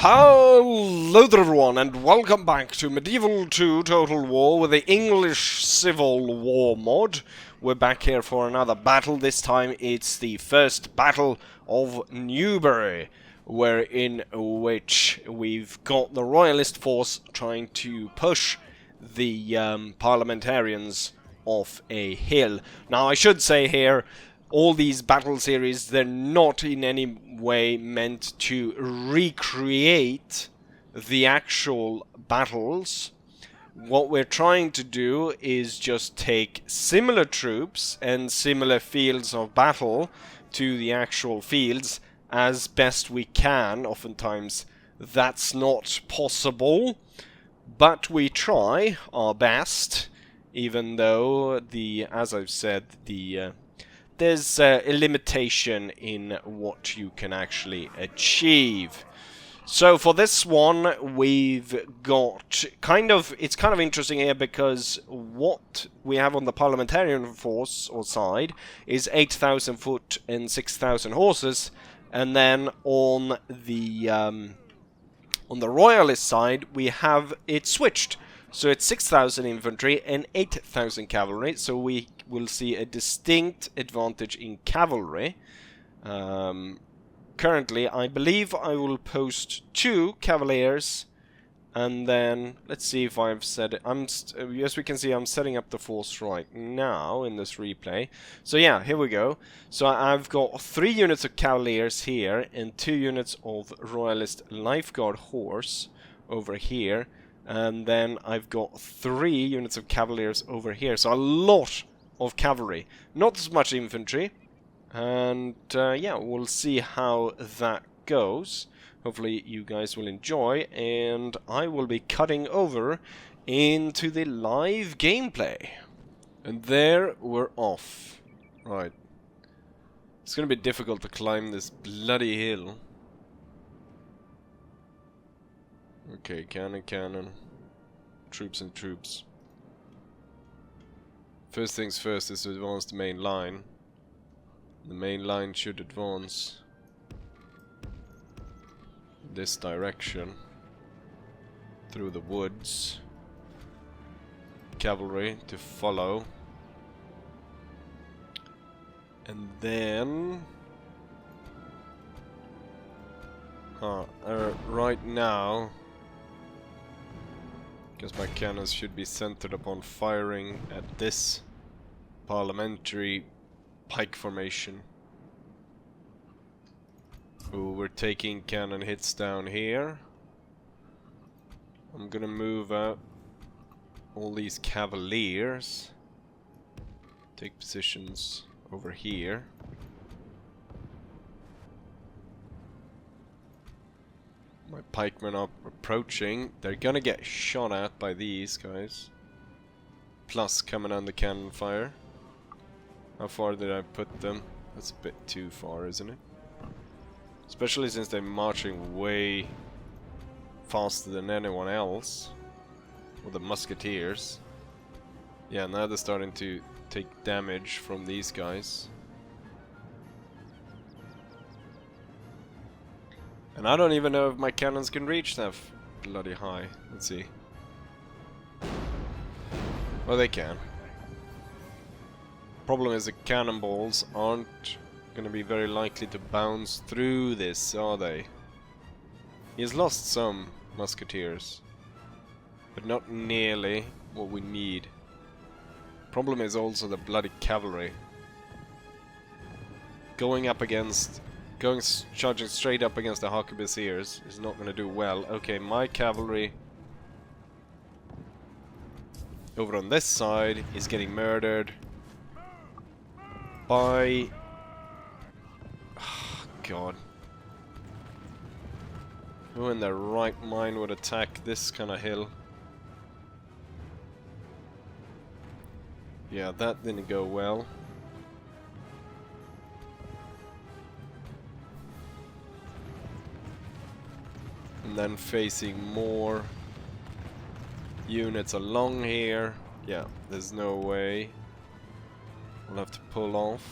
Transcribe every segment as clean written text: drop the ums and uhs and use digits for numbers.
Hello there everyone, and welcome back to Medieval 2 Total War with the English Civil War mod. We're back here for another battle. This time it's the first battle of Newbury, in which we've got the Royalist force trying to push the parliamentarians off a hill. Now I should say here, all these battle series, they're not in any way meant to recreate the actual battles. What we're trying to do is just take similar troops and similar fields of battle to the actual fields as best we can. Oftentimes that's not possible, but we try our best, even though as I've said, there's a limitation in what you can actually achieve. So for this one, we've got it's kind of interesting here, because what we have on the parliamentarian force or side is 8,000 foot and 6,000 horses, and then on the royalist side we have it switched. So it's 6,000 infantry and 8,000 cavalry, so we will see a distinct advantage in cavalry. Currently, I believe I will post 2 cavaliers, and then let's see if I've set it. As we can see, I'm setting up the force right now in this replay. So yeah, here we go. So I've got 3 units of cavaliers here and 2 units of Royalist Lifeguard horse over here. And then I've got 3 units of cavaliers over here. So a lot of cavalry. Not as much infantry. And yeah, we'll see how that goes. Hopefully you guys will enjoy. And I will be cutting over into the live gameplay. And there we're off. Right. It's gonna be difficult to climb this bloody hill. Okay, cannon. Troops and troops. First things first is to advance the main line. The main line should advance this direction through the woods. Cavalry to follow. And then right now, because my cannons should be centered upon firing at this parliamentary pike formation. Ooh, we're taking cannon hits down here. I'm gonna move out all these cavaliers. Take positions over here. My pikemen are approaching. They're gonna get shot at by these guys. Plus coming on the cannon fire. How far did I put them? That's a bit too far, isn't it? Especially since they're marching way faster than anyone else. Or the musketeers. Yeah, now they're starting to take damage from these guys. And I don't even know if my cannons can reach that bloody high. Let's see. Oh, they can. Problem is the cannonballs aren't going to be very likely to bounce through this, are they? He has lost some musketeers, but not nearly what we need. Problem is also the bloody cavalry. Charging straight up against the arquebusiers is not going to do well. Okay, my cavalry over on this side is getting murdered by... Oh, God. Who in their right mind would attack this kind of hill? Yeah, that didn't go well. And then facing more units along here. Yeah, there's no way. We'll have to pull off.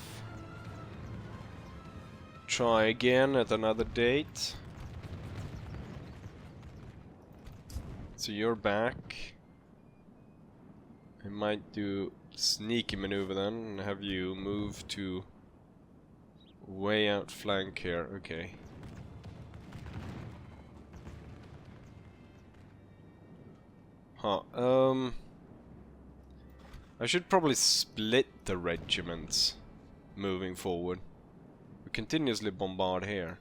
Try again at another date. So you're back. I might do sneaky maneuver then and have you move to way out flank here. Okay. Huh. I should probably split the regiments moving forward. We continuously bombard here.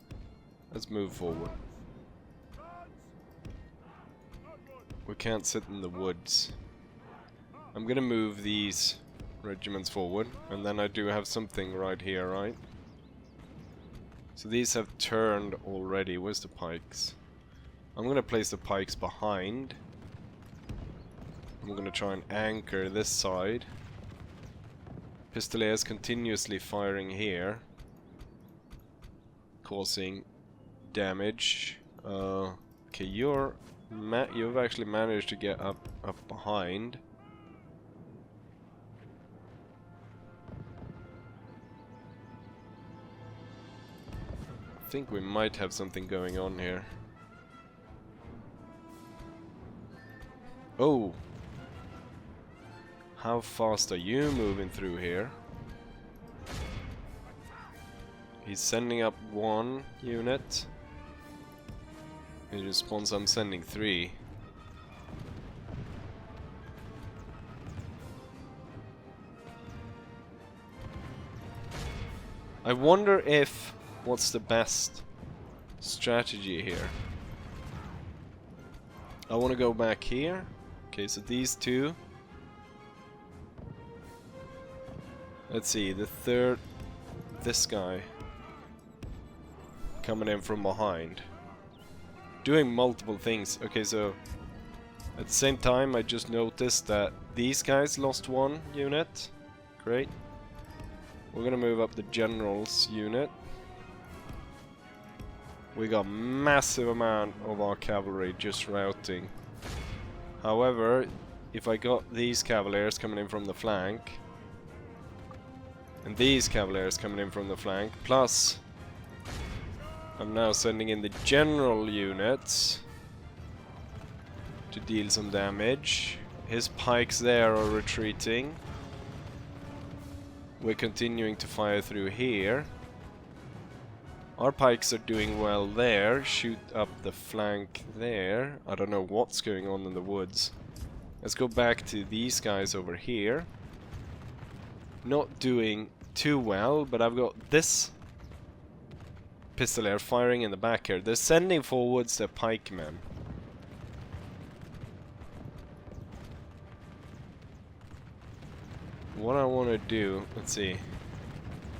Let's move forward. We can't sit in the woods. I'm gonna move these regiments forward, and then I do have something right here, right? So these have turned already. Where's the pikes? I'm gonna place the pikes behind. I'm gonna try and anchor this side. Pistoliers continuously firing here, causing damage. Okay, you've actually managed to get up behind. I think we might have something going on here. Oh! How fast are you moving through here? He's sending up 1 unit. In response, I'm sending 3. I wonder if... what's the best strategy here? I want to go back here. Okay, so these two. Let's see, the third, this guy, coming in from behind, doing multiple things. Okay, so at the same time I just noticed that these guys lost 1 unit. Great. We're gonna move up the general's unit. We got massive amount of our cavalry just routing. However, if I got these cavaliers coming in from the flank, and these cavaliers coming in from the flank, plus I'm now sending in the general units to deal some damage. His pikes there are retreating. We're continuing to fire through here. Our pikes are doing well there. Shoot up the flank there. I don't know what's going on in the woods. Let's go back to these guys over here. Not doing too well, but I've got this pistolier firing in the back here. They're sending forwards their pikemen. What I want to do, let's see.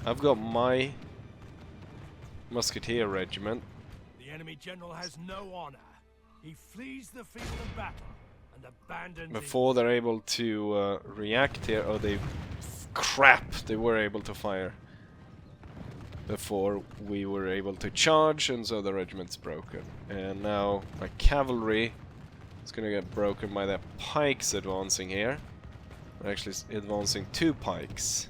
I've got my musketeer regiment. The enemy general has no honor. He flees the field of battle and abandons. Before they're able to react here, oh, they crap! They were able to fire before we were able to charge, and so the regiment's broken. And now my cavalry is gonna get broken by their pikes advancing here. They're actually advancing 2 pikes.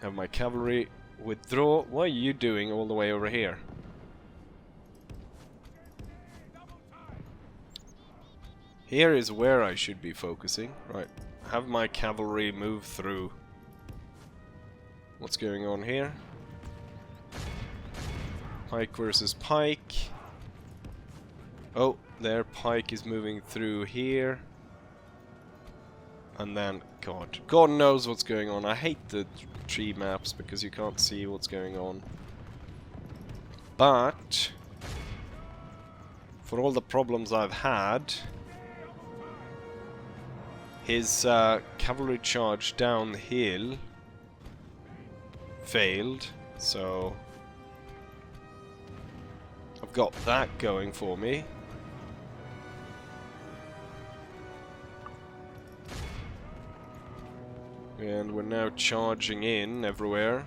Have my cavalry withdraw. What are you doing all the way over here? Here is where I should be focusing. Right. Have my cavalry move through. What's going on here? Pike versus pike. Oh, their pike is moving through here. And then, God knows what's going on. I hate the tree maps because you can't see what's going on. But for all the problems I've had, his cavalry charge down the hill failed, so I've got that going for me. And we're now charging in everywhere.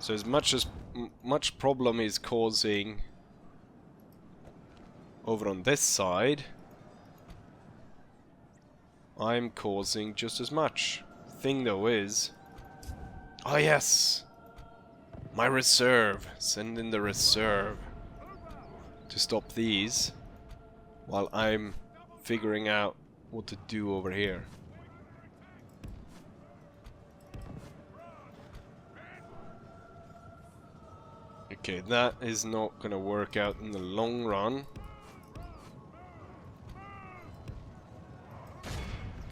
So as much problem is causing over on this side, I'm causing just as much. Thing though is, oh yes, my reserve. Send in the reserve to stop these while I'm figuring out what to do over here. Okay, that is not gonna work out in the long run.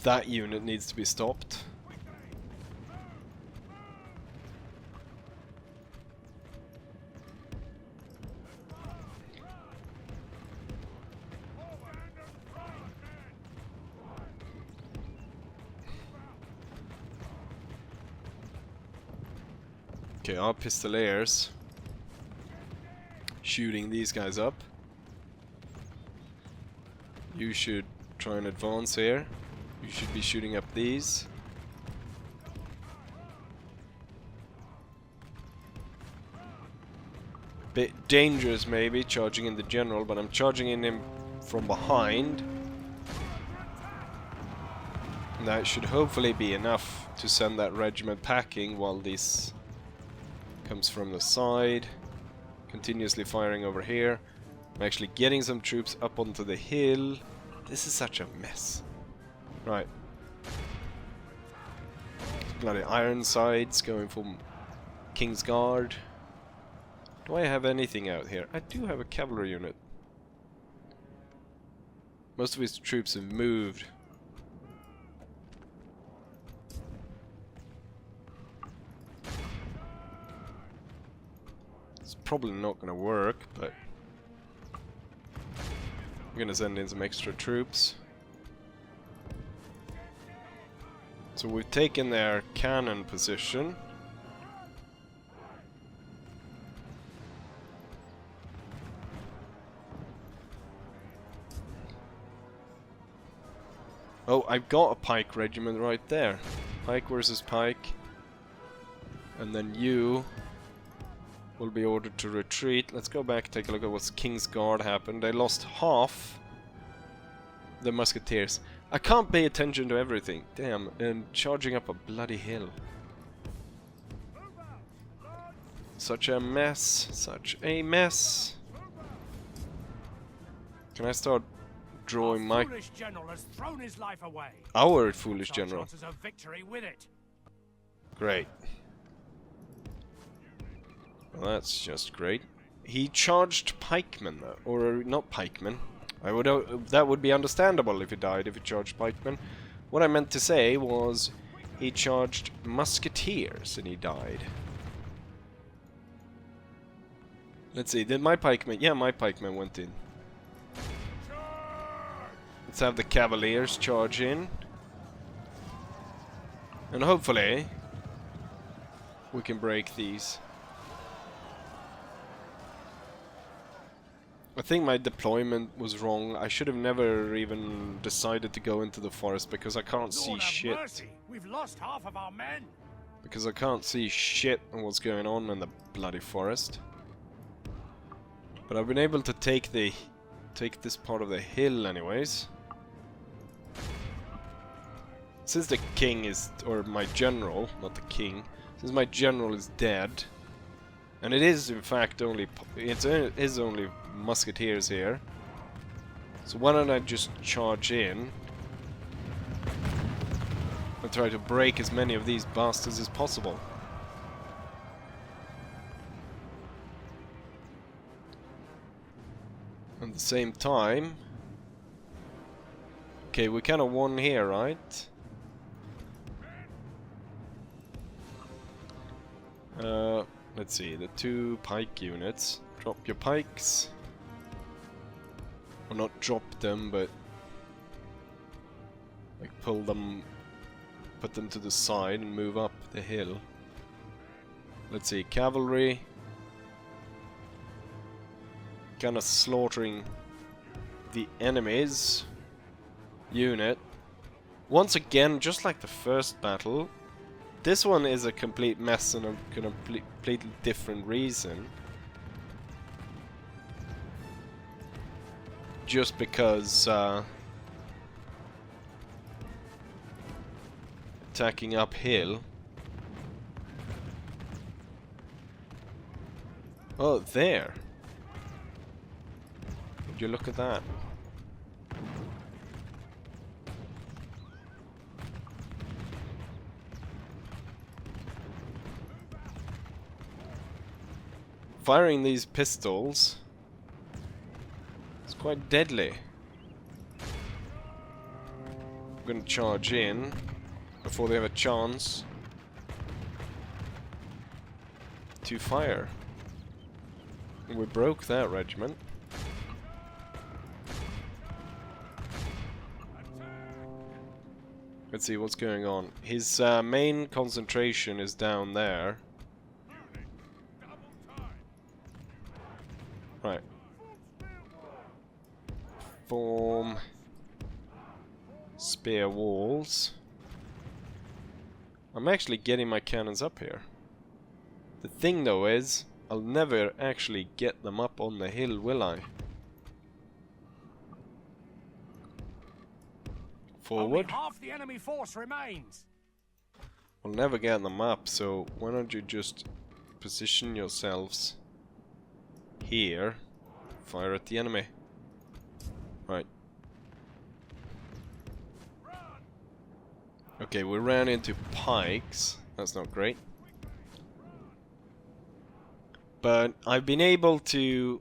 That unit needs to be stopped. Okay, our pistoliers shooting these guys up. You should try and advance here. You should be shooting up these. Bit dangerous maybe, charging in the general, but I'm charging in him from behind. That should hopefully be enough to send that regiment packing while this comes from the side. Continuously firing over here. I'm actually getting some troops up onto the hill. This is such a mess. Right. Bloody Ironsides going from King's Guard. Do I have anything out here? I do have a cavalry unit. Most of his troops have moved. It's probably not going to work, but I'm going to send in some extra troops. So we've taken their cannon position. Oh, I've got a pike regiment right there. Pike versus pike. And then you will be ordered to retreat. Let's go back, take a look at what's King's Guard happened. They lost half the musketeers. I can't pay attention to everything. Damn, and charging up a bloody hill. Such a mess. Such a mess. Can I start drawing my... foolish general has thrown his life away. Our foolish general. Chances of victory with it. Great. Well, that's just great. He charged pikemen, though. Or not pikemen. I would that would be understandable if he died, if he charged pikemen. What I meant to say was he charged musketeers and he died. Let's see, did my pikemen... Yeah, my pikemen went in. Let's have the cavaliers charge in. And hopefully we can break these. I think my deployment was wrong. I should have never even decided to go into the forest because I can't see shit. Mercy. We've lost half of our men. Because I can't see shit on what's going on in the bloody forest. But I've been able to take this part of the hill anyways. Since the king is, or my general, not the king, since my general is dead, and it is in fact only, it is only musketeers here, so why don't I just charge in and try to break as many of these bastards as possible. At the same time, okay, we kind of won here, right? Let's see, the 2 pike units. Drop your pikes. Or not drop them, but like pull them, put them to the side and move up the hill. Let's see, cavalry. Kind of slaughtering the enemy's unit. Once again, just like the first battle, this one is a complete mess and a completely different reason. Just because attacking uphill. Oh, there. Would you look at that? Firing these pistols is quite deadly. I'm gonna charge in before they have a chance to fire. We broke that regiment. Let's see what's going on. His main concentration is down there. Right. Form spear walls. I'm actually getting my cannons up here. The thing though is, I'll never actually get them up on the hill, will I? Forward. Only half the enemy force remains. We'll never get them up, so why don't you just position yourselves here, fire at the enemy. Right. Okay, we ran into pikes. That's not great. But I've been able to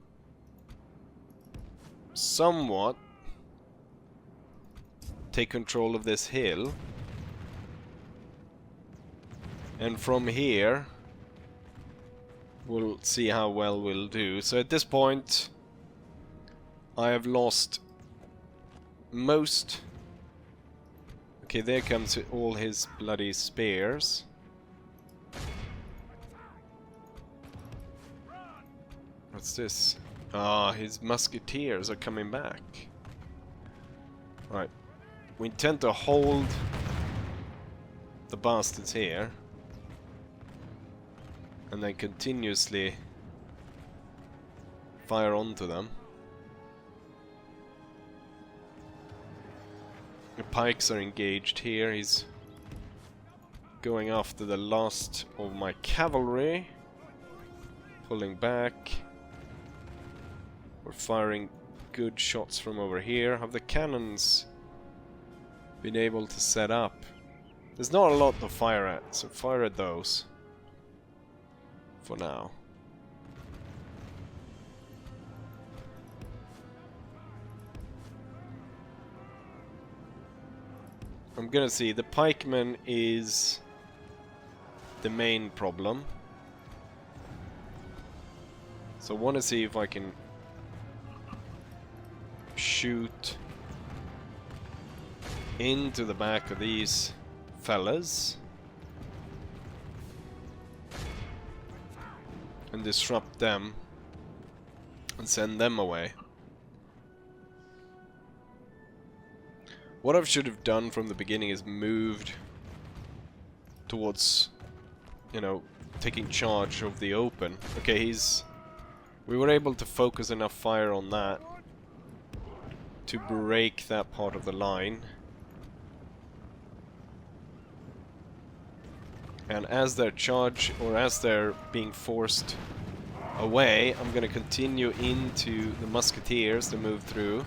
somewhat take control of this hill. And from here we'll see how well we'll do. So at this point I have lost most... Okay, there comes all his bloody spears. What's this? Ah, his musketeers are coming back. Right. We intend to hold the bastards here. And then continuously fire onto them. The pikes are engaged here. He's going after the last of my cavalry. Pulling back. We're firing good shots from over here. Have the cannons been able to set up? There's not a lot to fire at, so fire at those. For now. I'm gonna see, the pikeman is the main problem. So I want to see if I can shoot into the back of these fellas and disrupt them and send them away. What I should have done from the beginning is moved towards, you know, taking charge of the open. Okay, we were able to focus enough fire on that to break that part of the line. And as they're charged, or as they're being forced away, I'm gonna continue into the musketeers to move through.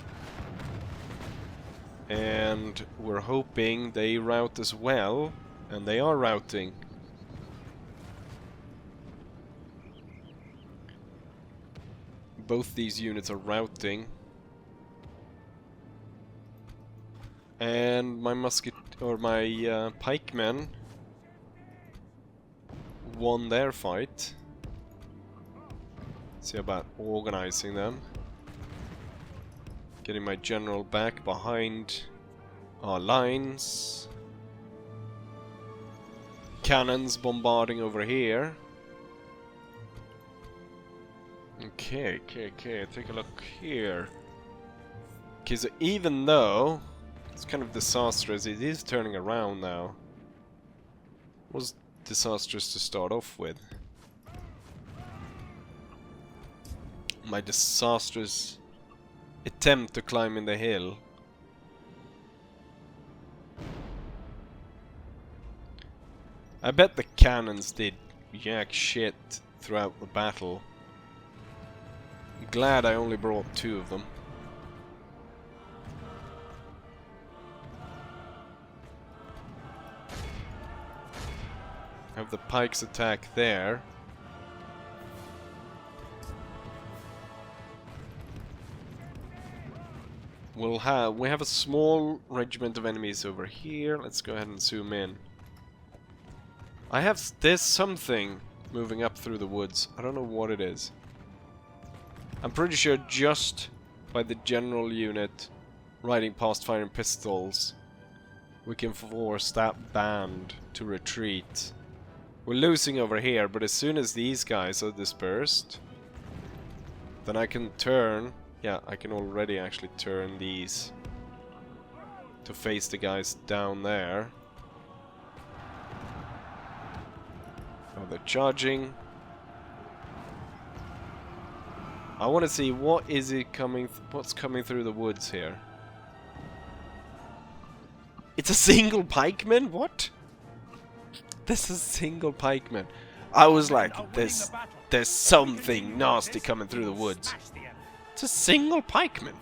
And we're hoping they rout as well, and they are routing. Both these units are routing. And my pikemen won their fight. See about organizing them. Getting my general back behind our lines. Cannons bombarding over here. Okay, take a look here. Okay, so even though it's kind of disastrous, it is turning around now. It was disastrous to start off with. My disastrous attempt to climb in the hill. I bet the cannons did jack shit throughout the battle. I'm glad I only brought 2 of them. Have the pikes attack there. We have a small regiment of enemies over here. Let's go ahead and zoom in. There's something moving up through the woods. I don't know what it is. I'm pretty sure just by the general unit riding past firing pistols, we can force that band to retreat. We're losing over here, but as soon as these guys are dispersed, then I can turn... Yeah, I can already actually turn these to face the guys down there. Oh, they're charging. I want to see what's coming through the woods here. It's a single pikeman? What? This is a single pikeman. I was like, there's something nasty coming through the woods. It's a single pikeman.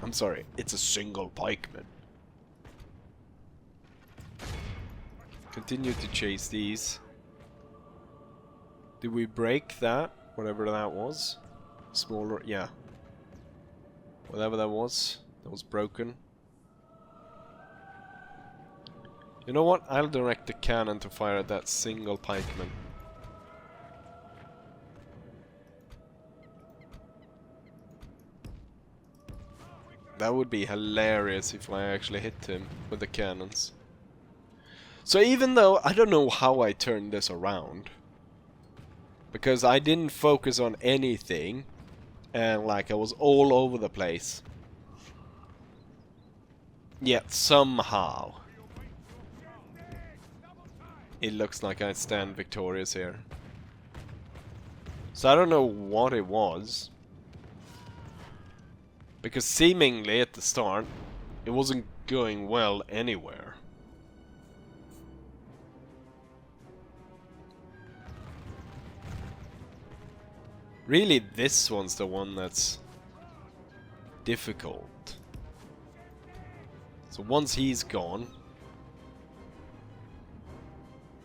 I'm sorry, it's a single pikeman. Continue to chase these. Did we break that? Whatever that was. Smaller, yeah. Whatever that was broken. You know what? I'll direct the cannon to fire at that single pikeman. That would be hilarious if I actually hit him with the cannons. So even though I don't know how I turned this around, because I didn't focus on anything, and like I was all over the place, yet somehow it looks like I stand victorious here. So I don't know what it was, because seemingly at the start it wasn't going well anywhere. Really, this one's the one that's difficult. So once he's gone,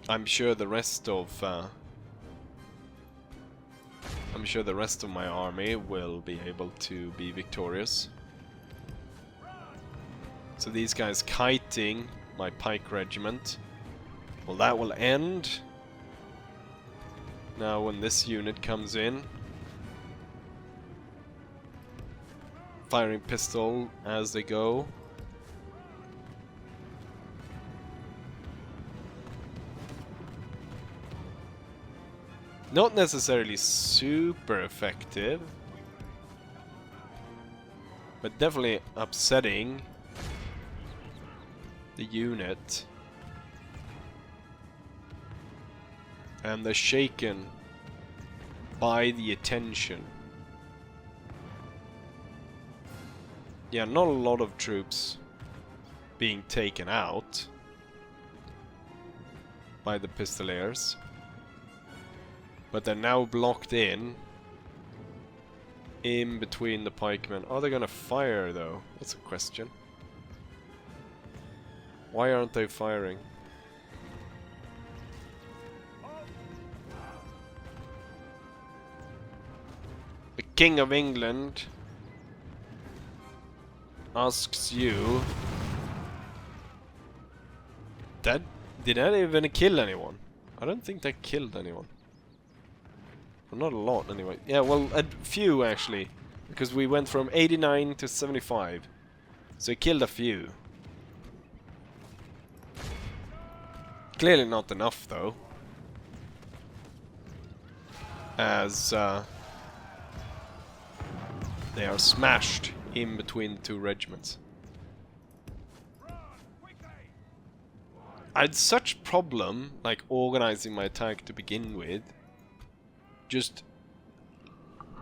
I'm sure the rest of my army will be able to be victorious. So these guys kiting my pike regiment, well, that will end now when this unit comes in. Firing pistol as they go. Not necessarily super effective, but definitely upsetting the unit. And they're shaken by the attention. Yeah, not a lot of troops being taken out by the Pistoliers. But they're now blocked in between the pikemen. Are they gonna fire though? That's a question. Why aren't they firing? The King of England asks you... Did that even kill anyone? I don't think that killed anyone. Well, not a lot anyway. Yeah, well, a few actually. Because we went from 89 to 75. So it killed a few. Clearly not enough though. As they are smashed in between the two regiments. I had such problem like organizing my attack to begin with. Just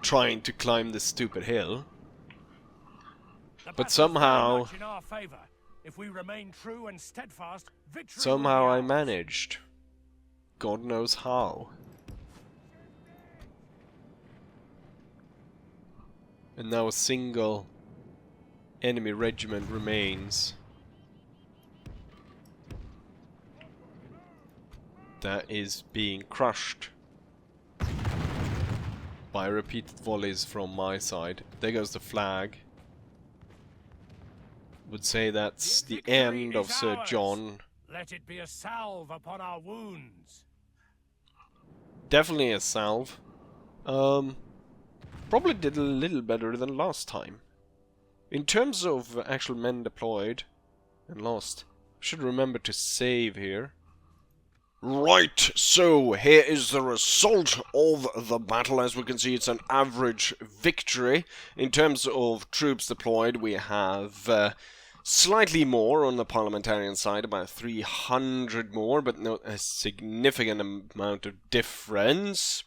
trying to climb this stupid hill. But somehow I managed. God knows how. And now a single enemy regiment remains. that is being crushed by repeated volleys from my side. There goes the flag. Would say that's the end of Sir John. Let it be a salve upon our wounds. Definitely a salve. Probably did a little better than last time. In terms of actual men deployed and lost, I should remember to save here. Right, so here is the result of the battle. As we can see, it's an average victory. In terms of troops deployed, we have slightly more on the parliamentarian side, about 300 more, but not a significant amount of difference.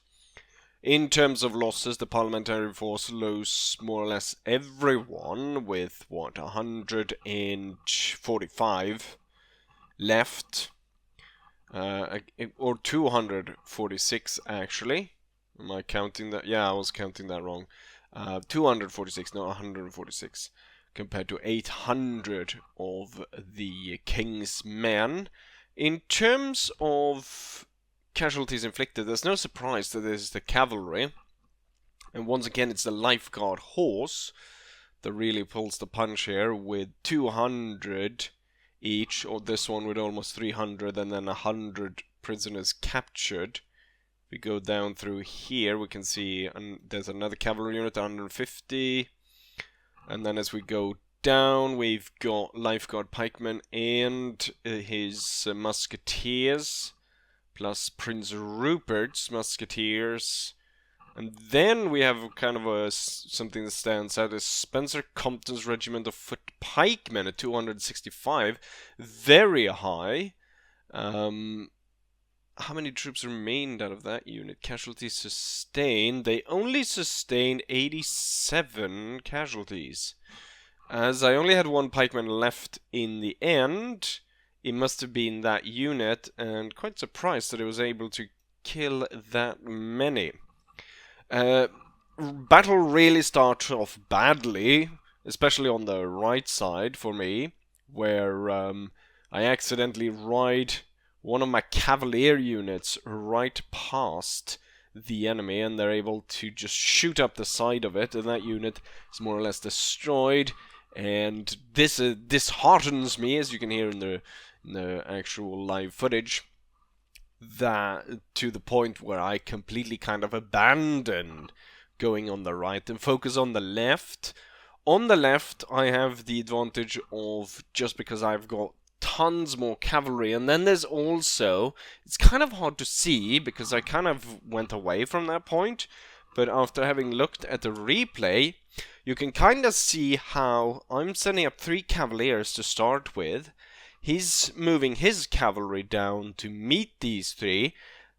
In terms of losses, the parliamentary force lost more or less everyone, with, what, 145 left. Or 246 actually. Am I counting that? Yeah, I was counting that wrong. 246, not 146, compared to 800 of the king's men. In terms of casualties inflicted, there's no surprise that this is the cavalry. And once again, it's the lifeguard horse that really pulls the punch here, with 200 each, or this one with almost 300, and then 100 prisoners captured. If we go down through here, we can see there's another cavalry unit, 150. And then as we go down, we've got lifeguard pikemen and his musketeers, plus Prince Rupert's musketeers. And then we have kind of something that stands out is Spencer Compton's regiment of foot pikemen at 265. Very high. How many troops remained out of that unit? Casualties sustained. They only sustained 87 casualties. As I only had one pikeman left in the end, it must have been that unit, and quite surprised that it was able to kill that many. Battle really starts off badly, especially on the right side for me, where I accidentally ride one of my cavalier units right past the enemy, and they're able to just shoot up the side of it, and that unit is more or less destroyed. And this disheartens me, as you can hear in the actual live footage, that to the point where I completely kind of abandon going on the right and focus on the left. On the left, I have the advantage of, just because I've got tons more cavalry, and then there's also, it's kind of hard to see because I kind of went away from that point, but after having looked at the replay, you can kind of see how I'm sending up 3 cavaliers to start with. He's moving his cavalry down to meet these 3.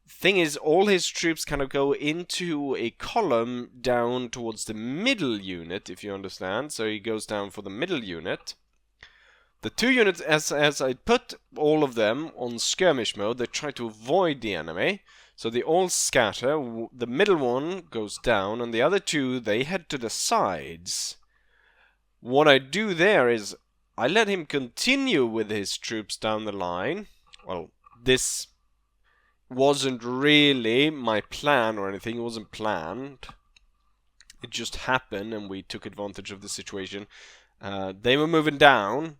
Thing is, all his troops kind of go into a column down towards the middle unit, if you understand. So he goes down for the middle unit. The 2 units, as I put all of them on skirmish mode, they try to avoid the enemy. So they all scatter. The middle one goes down, and the other 2, they head to the sides. What I do there is I let him continue with his troops down the line. Well, this wasn't really my plan or anything. It wasn't planned. It just happened, and we took advantage of the situation. They were moving down.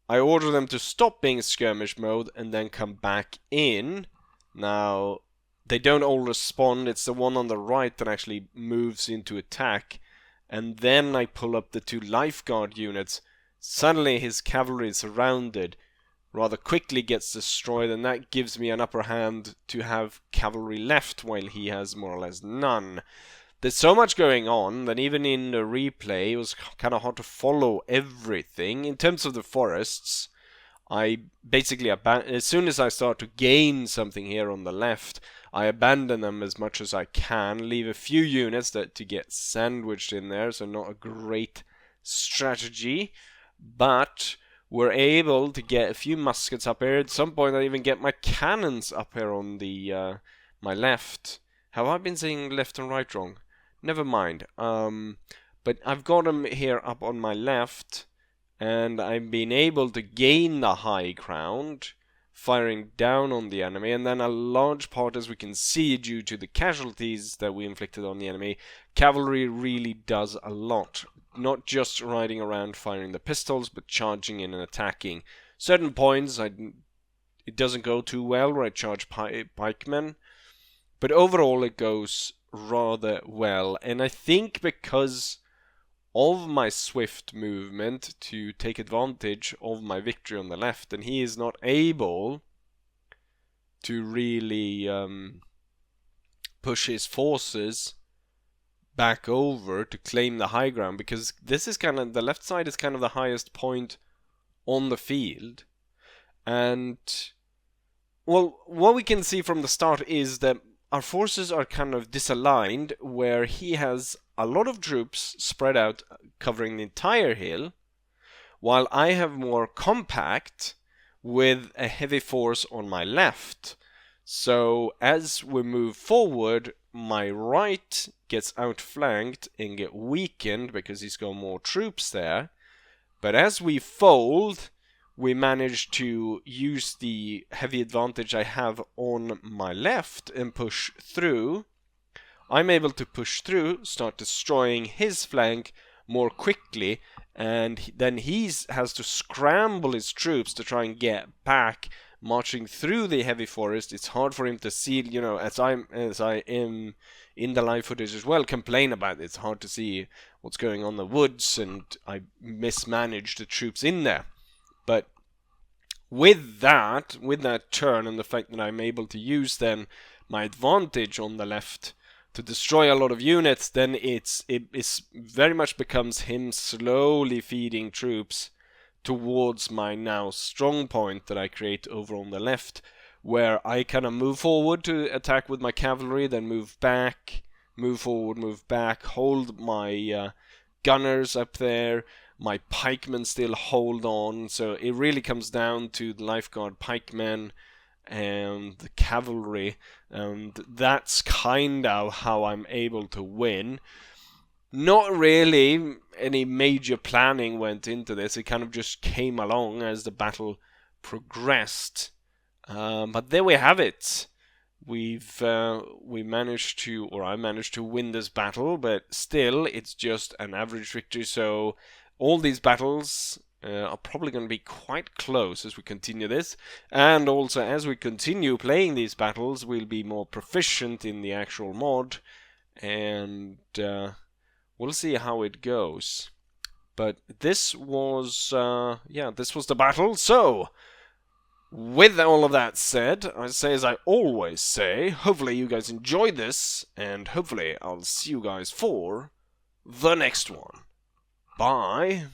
I ordered them to stop being skirmish mode and then come back in. Now, they don't all respond. It's the one on the right that actually moves into attack. And then I pull up the 2 lifeguard units. Suddenly his cavalry is surrounded, rather quickly gets destroyed, and that gives me an upper hand to have cavalry left while he has more or less none. There's so much going on that even in the replay it was kind of hard to follow everything. In terms of the forests, I basically, as soon as I start to gain something here on the left, I abandon them as much as I can, leave a few units to get sandwiched in there, so not a great strategy. But we're able to get a few muskets up here. At some point I even get my cannons up here on the my left. Have I been saying left and right wrong? Never mind. But I've got them here up on my left, and I've been able to gain the high ground firing down on the enemy, and then a large part, as we can see, due to the casualties that we inflicted on the enemy, cavalry really does a lot. Not just riding around firing the pistols, but charging in and attacking. Certain points, it doesn't go too well where I charge pikemen, but overall it goes rather well. And I think because of my swift movement to take advantage of my victory on the left, and he is not able to really push his forces back over to claim the high ground, because this is kind of, the left side is kind of the highest point on the field. And well, what we can see from the start is that our forces are kind of disaligned, where he has a lot of troops spread out covering the entire hill, while I have more compact with a heavy force on my left. So as we move forward, my right gets outflanked and get weakened because he's got more troops there. But as we fold, we manage to use the heavy advantage I have on my left and push through. I'm able to push through, start destroying his flank more quickly, and then he has to scramble his troops to try and get back, marching through the heavy forest. It's hard for him to see, you know, as I am in the live footage as well, complain about it. It's hard to see what's going on in the woods, and I mismanage the troops in there. But with that turn and the fact that I'm able to use then my advantage on the left to destroy a lot of units, then it very much becomes him slowly feeding troops towards my now strong point that I create over on the left, where I kind of move forward to attack with my cavalry, then move back, move forward, move back, hold my gunners up there, my pikemen still hold on. So it really comes down to the lifeguard pikemen and the cavalry, and that's kind of how I'm able to win. Not really any major planning went into this. It kind of just came along as the battle progressed. But there we have it. I managed to win this battle, but still it's just an average victory. So all these battles are probably going to be quite close as we continue this, and also as we continue playing these battles, we'll be more proficient in the actual mod, and we'll see how it goes. But this was the battle. So with all of that said, I say as I always say, hopefully you guys enjoyed this, and hopefully I'll see you guys for the next one. Bye.